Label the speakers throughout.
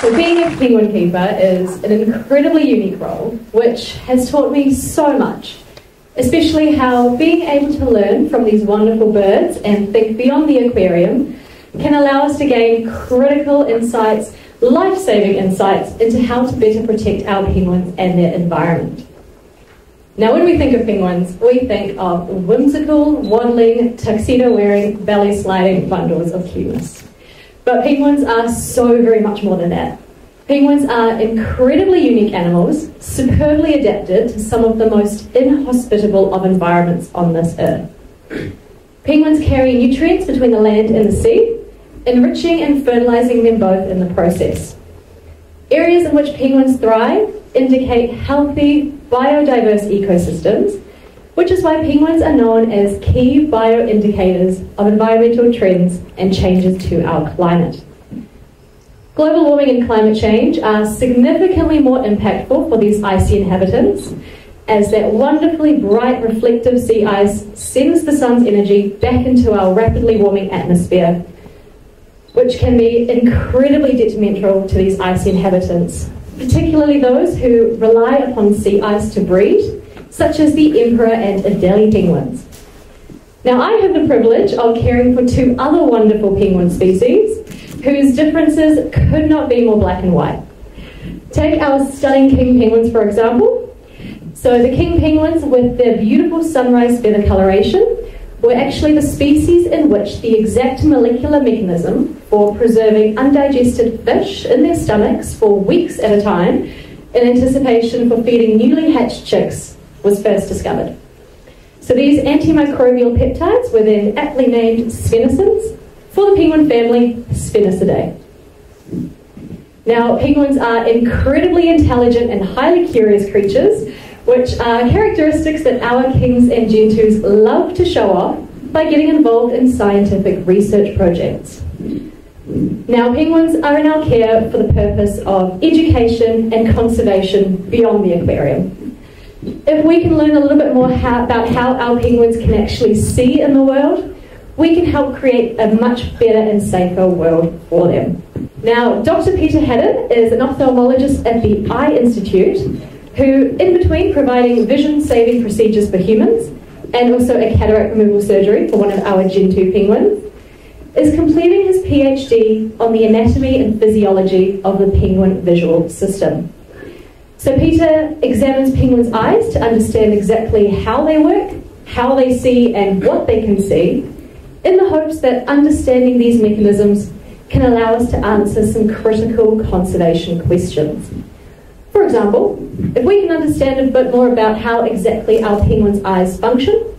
Speaker 1: So being a penguin keeper is an incredibly unique role, which has taught me so much, especially how being able to learn from these wonderful birds and think beyond the aquarium can allow us to gain critical insights, life-saving insights into how to better protect our penguins and their environment. Now, when we think of penguins, we think of whimsical, waddling, tuxedo-wearing, belly-sliding bundles of cuteness. But penguins are so very much more than that. Penguins are incredibly unique animals, superbly adapted to some of the most inhospitable of environments on this earth. Penguins carry nutrients between the land and the sea, enriching and fertilizing them both in the process. Areas in which penguins thrive indicate healthy, biodiverse ecosystems, which is why penguins are known as key bioindicators of environmental trends and changes to our climate. Global warming and climate change are significantly more impactful for these icy inhabitants, as that wonderfully bright reflective sea ice sends the sun's energy back into our rapidly warming atmosphere, which can be incredibly detrimental to these icy inhabitants, particularly those who rely upon sea ice to breed, such as the emperor and Adelie penguins. Now, I have the privilege of caring for two other wonderful penguin species whose differences could not be more black and white. Take our stunning king penguins, for example. So the king penguins, with their beautiful sunrise feather coloration, were actually the species in which the exact molecular mechanism for preserving undigested fish in their stomachs for weeks at a time in anticipation for feeding newly hatched chicks was first discovered. So these antimicrobial peptides were then aptly named sphenicins for the penguin family Sphenicidae. Now, penguins are incredibly intelligent and highly curious creatures, which are characteristics that our kings and gentoos love to show off by getting involved in scientific research projects. Now, penguins are in our care for the purpose of education and conservation beyond the aquarium. If we can learn a little bit more about how our penguins can actually see in the world, we can help create a much better and safer world for them. Now, Dr. Peter Haddon is an ophthalmologist at the Eye Institute, who, in between providing vision-saving procedures for humans and also a cataract removal surgery for one of our Gentoo penguins, is completing his PhD on the anatomy and physiology of the penguin visual system. So Peter examines penguins' eyes to understand exactly how they work, how they see, and what they can see, in the hopes that understanding these mechanisms can allow us to answer some critical conservation questions. For example, if we can understand a bit more about how exactly our penguins' eyes function,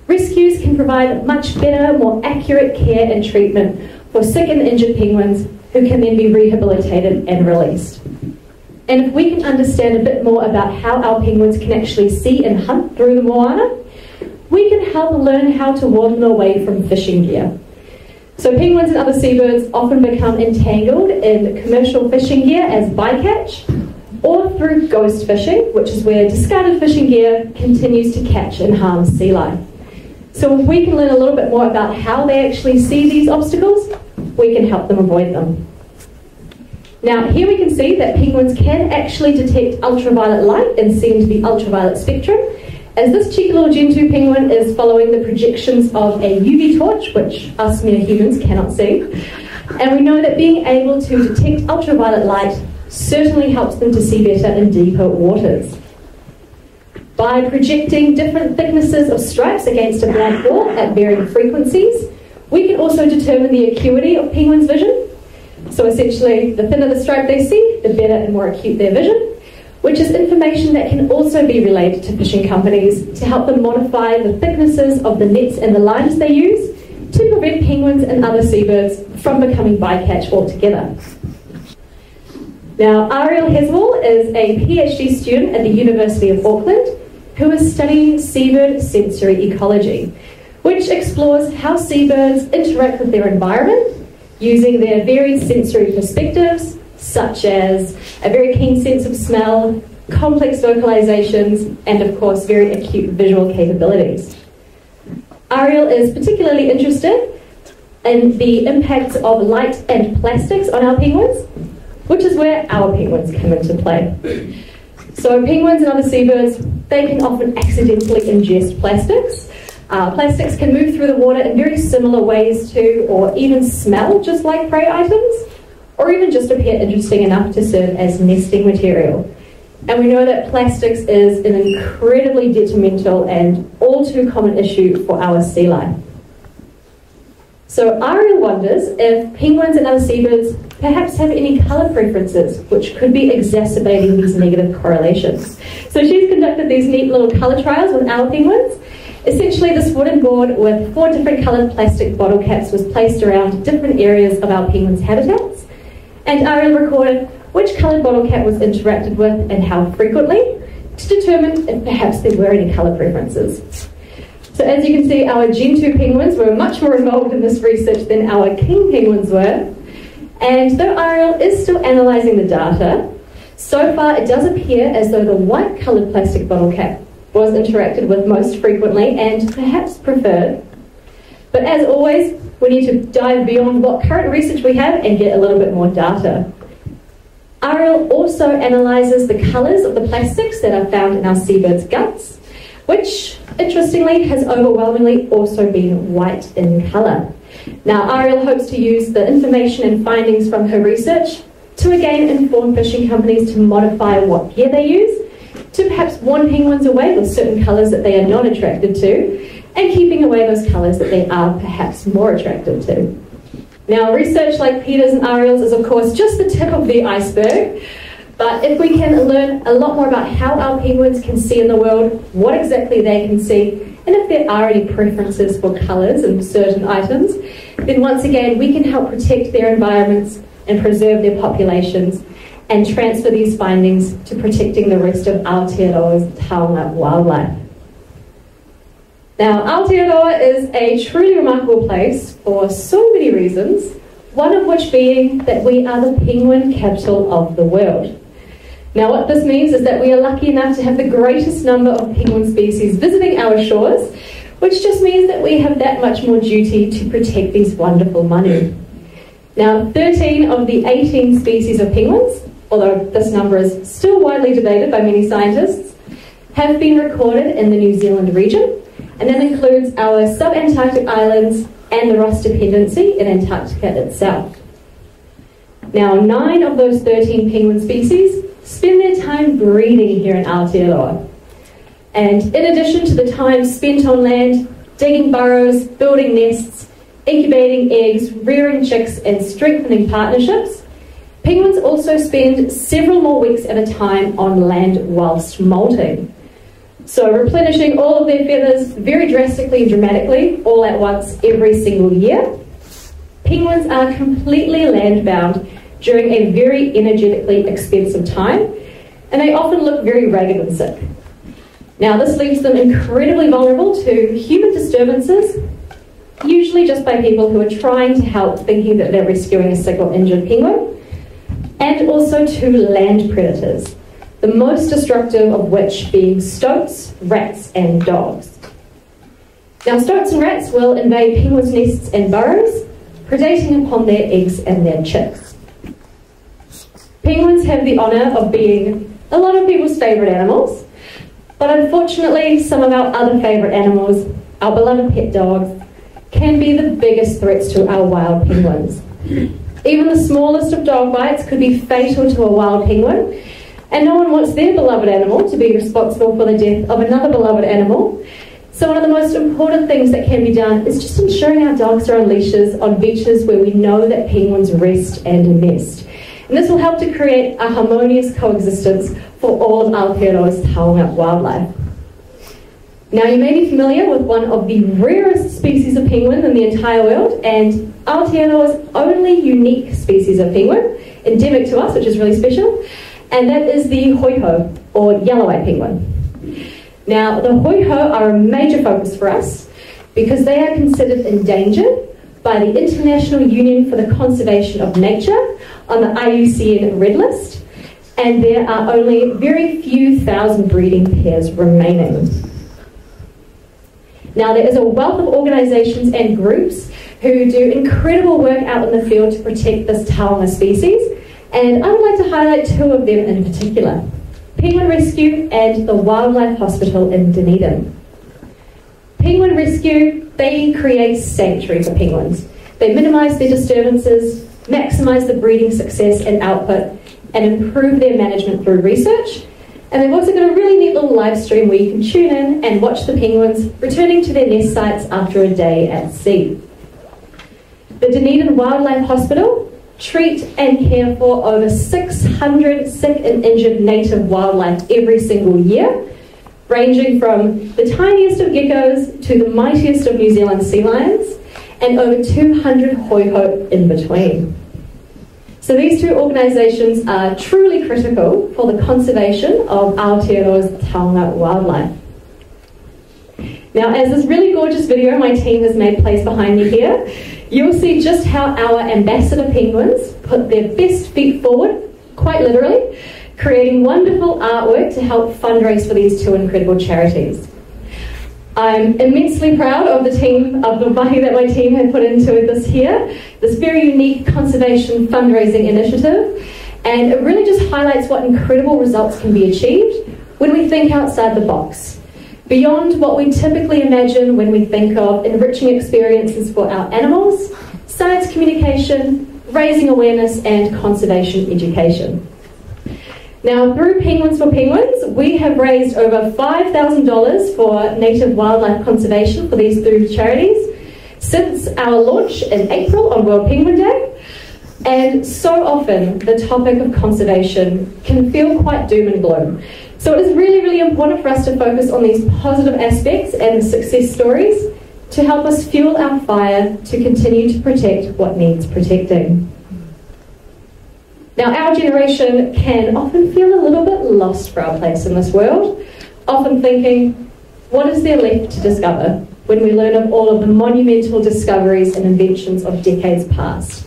Speaker 1: rescues can provide much better, more accurate care and treatment for sick and injured penguins who can then be rehabilitated and released. And if we can understand a bit more about how our penguins can actually see and hunt through the moana, we can help learn how to warn them away from fishing gear. So penguins and other seabirds often become entangled in commercial fishing gear as bycatch, or through ghost fishing, which is where discarded fishing gear continues to catch and harm sea life. So if we can learn a little bit more about how they actually see these obstacles, we can help them avoid them. Now, here we can see that penguins can actually detect ultraviolet light and see into the ultraviolet spectrum, as this cheeky little Gentoo penguin is following the projections of a UV torch, which us mere humans cannot see. And we know that being able to detect ultraviolet light certainly helps them to see better in deeper waters. By projecting different thicknesses of stripes against a blank wall at varying frequencies, we can also determine the acuity of penguins' vision. So essentially, the thinner the stripe they see, the better and more acute their vision, which is information that can also be relayed to fishing companies to help them modify the thicknesses of the nets and the lines they use to prevent penguins and other seabirds from becoming bycatch altogether. Now, Ariel Heswell is a PhD student at the University of Auckland who is studying seabird sensory ecology, which explores how seabirds interact with their environment using their varied sensory perspectives, such as a very keen sense of smell, complex vocalizations, and of course very acute visual capabilities. Ariel is particularly interested in the impacts of light and plastics on our penguins, which is where our penguins come into play. So penguins and other seabirds, they can often accidentally ingest plastics. Plastics can move through the water in very similar ways to, or even smell just like prey items, or even just appear interesting enough to serve as nesting material. And we know that plastics is an incredibly detrimental and all too common issue for our sea life. So Ariel wonders if penguins and other seabirds perhaps have any colour preferences which could be exacerbating these negative correlations. So she's conducted these neat little colour trials with our penguins. Essentially, this wooden board with 4 different coloured plastic bottle caps was placed around different areas of our penguins' habitats, and Ariel recorded which coloured bottle cap was interacted with and how frequently to determine if perhaps there were any colour preferences. So as you can see, our Gentoo penguins were much more involved in this research than our king penguins were, and though Ariel is still analysing the data, so far it does appear as though the white coloured plastic bottle cap was interacted with most frequently and perhaps preferred. But as always, we need to dive beyond what current research we have and get a little bit more data. Ariel also analyses the colours of the plastics that are found in our seabirds' guts, which, interestingly, has overwhelmingly also been white in colour. Now, Ariel hopes to use the information and findings from her research to again inform fishing companies to modify what gear they use, to perhaps warn penguins away with certain colours that they are not attracted to, and keeping away those colours that they are perhaps more attracted to. Now, research like Peter's and Ariel's is of course just the tip of the iceberg, but if we can learn a lot more about how our penguins can see in the world, what exactly they can see, and if there are any preferences for colours and certain items, then once again we can help protect their environments and preserve their populations and transfer these findings to protecting the rest of Aotearoa's taonga wildlife. Now, Aotearoa is a truly remarkable place for so many reasons, one of which being that we are the penguin capital of the world. Now, what this means is that we are lucky enough to have the greatest number of penguin species visiting our shores, which just means that we have that much more duty to protect these wonderful manu. Now, 13 of the 18 species of penguins, although this number is still widely debated by many scientists, have been recorded in the New Zealand region, and that includes our sub-Antarctic islands and the Ross Dependency in Antarctica itself. Now, 9 of those 13 penguin species spend their time breeding here in Aotearoa. And in addition to the time spent on land, digging burrows, building nests, incubating eggs, rearing chicks, and strengthening partnerships, penguins also spend several more weeks at a time on land whilst molting. So replenishing all of their feathers very drastically and dramatically all at once every single year. Penguins are completely land-bound during a very energetically expensive time, and they often look very ragged and sick. Now, this leaves them incredibly vulnerable to human disturbances, usually just by people who are trying to help, thinking that they're rescuing a sick or injured penguin, and also to land predators, the most destructive of which being stoats, rats, and dogs. Now, stoats and rats will invade penguins' nests and burrows, predating upon their eggs and their chicks. Penguins have the honour of being a lot of people's favourite animals, but unfortunately some of our other favourite animals, our beloved pet dogs, can be the biggest threats to our wild penguins. Even the smallest of dog bites could be fatal to a wild penguin, and no one wants their beloved animal to be responsible for the death of another beloved animal. So one of the most important things that can be done is just ensuring our dogs are on leashes on beaches where we know that penguins rest and nest. And this will help to create a harmonious coexistence for all of Aotearoa's taonga wildlife. Now, you may be familiar with one of the rarest species of penguin in the entire world, and Aotearoa's only unique species of penguin, endemic to us, which is really special, and that is the hoiho, or yellow-eyed penguin. Now, the hoiho are a major focus for us because they are considered endangered by the International Union for the Conservation of Nature on the IUCN Red List, and there are only very few thousand breeding pairs remaining. Now, there is a wealth of organisations and groups who do incredible work out in the field to protect this taonga species, And I would like to highlight two of them in particular: Penguin Rescue and the Wildlife Hospital in Dunedin. Penguin Rescue, they create sanctuary for penguins. They minimise their disturbances, maximise the breeding success and output, and improve their management through research. And they've also got a really neat little live stream where you can tune in and watch the penguins returning to their nest sites after a day at sea. The Dunedin Wildlife Hospital treat and care for over 600 sick and injured native wildlife every single year, ranging from the tiniest of geckos to the mightiest of New Zealand sea lions, and over 200 hoiho in between. So these two organisations are truly critical for the conservation of Aotearoa's taonga wildlife. Now, as this really gorgeous video my team has made place behind me here, you'll see just how our ambassador penguins put their best feet forward, quite literally, creating wonderful artwork to help fundraise for these two incredible charities. I'm immensely proud of the team, of the mahi that my team have put into this very unique conservation fundraising initiative, and it really just highlights what incredible results can be achieved when we think outside the box, beyond what we typically imagine when we think of enriching experiences for our animals, science communication, raising awareness, and conservation education. Now, through Penguins for Penguins, we have raised over $5,000 for native wildlife conservation for these three charities since our launch in April on World Penguin Day. And so often, the topic of conservation can feel quite doom and gloom. So it is really, really important for us to focus on these positive aspects and success stories to help us fuel our fire to continue to protect what needs protecting. Now, our generation can often feel a little bit lost for our place in this world, often thinking, what is there left to discover when we learn of all of the monumental discoveries and inventions of decades past?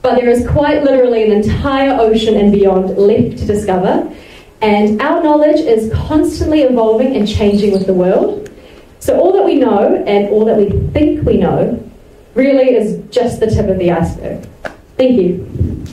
Speaker 1: But there is quite literally an entire ocean and beyond left to discover, and our knowledge is constantly evolving and changing with the world. So all that we know and all that we think we know really is just the tip of the iceberg. Thank you.